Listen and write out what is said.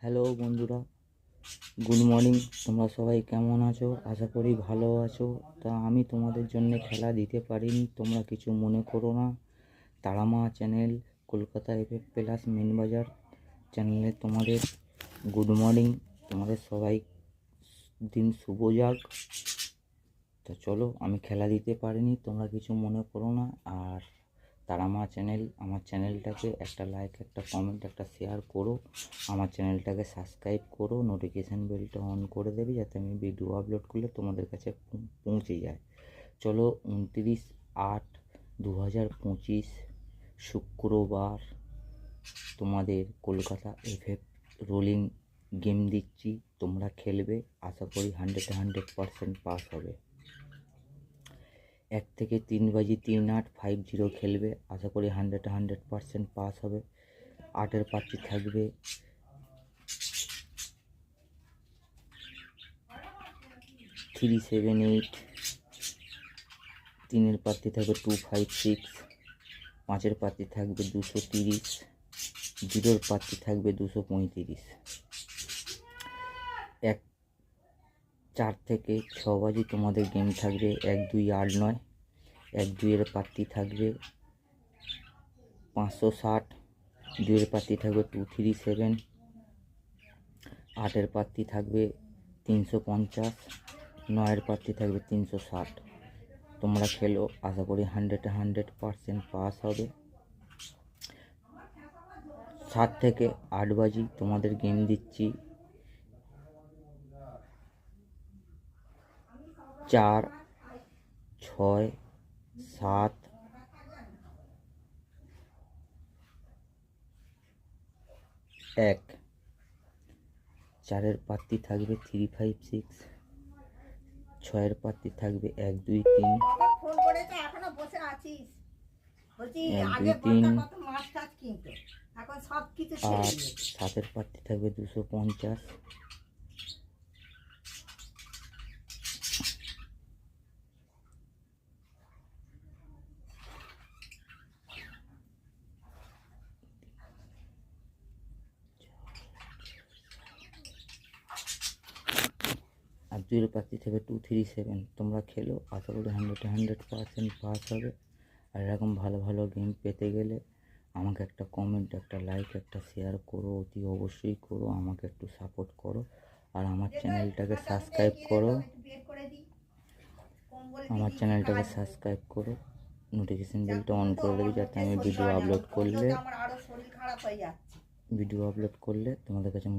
Hello বন্ধুরা, good morning. তোমরা সবাই কেমন আছো? আশা করি ভালো আছো। তা আমি তোমাদের জন্য খেলা দিতে পারিনি, তোমরা কিছু মনে করো না। Tarama channel, Kolkata FF plus মেন বাজার চ্যানেলে তোমাদের গুড মর্নিং। তোমাদের সবাই দিন শুভ যাক। তো চলো, আমি খেলা দিতে পারিনি, তোমরা কিছু মনে করো না। আর তারামা চ্যানেল, আমার চ্যানেলটাকে একটা লাইক, একটা কমেন্ট, একটা শেয়ার করো। আমার চ্যানেলটাকে সাবস্ক্রাইব করো, নোটিফিকেশান বেলটা অন করে দেবে যাতে আমি ভিডিও আপলোড করলে তোমাদের কাছে পৌঁছে যায়। চলো, 29/8/2025 শুক্রবার তোমাদের কলকাতা এফএফ রোলিং গেম দিচ্ছি, তোমরা খেলবে। আশা করি 100% পাস হবে। 1 থেকে 3 বাজি 3850 খেলবে, আশা করি 100% পাস হবে। 8-এর প্রার্থী থাকবে 378, 3-এর প্রার্থী থাকবে 256, 5-এর প্রার্থী থাকবে 230, 0-এর প্রার্থী থাকবে 235। 4 থেকে 6 বাজি তোমাদের গেম থাকবে 1289, 12-এর প্রার্থী থাকবে 560, 2-এর প্রার্থী থাকবে 237, 8-এর প্রার্থী থাকবে 350, 9-এর প্রার্থী থাকবে 360। তোমরা খেলো, আশা করি 100% পাস হবে। 7 থেকে 8 বাজি তোমাদের গেম দিচ্ছি 4, 6, 7, 1। 4-এর প্রার্থী থাকবে 356, 6-এর প্রার্থী থাকবে 1, 2, 3, 1, 2, 3, আর 7-এর প্রার্থী থাকবে 250। আর 2-এর প্রার্থী থাকবে 237। তোমরা খেলো, আশা করি 100% পাস হবে। আর এরকম ভালো ভালো গেম পেতে গেলে আমাকে একটা কমেন্ট, একটা লাইক, একটা শেয়ার করো, অতি অবশ্যই করো, আমাকে একটু সাপোর্ট করো। আর আমার চ্যানেলটাকে সাবস্ক্রাইব করো, নোটিফিকেশান বেলটা অন করে দেবে যাতে আমি ভিডিও আপলোড করলে তোমাদের কাছে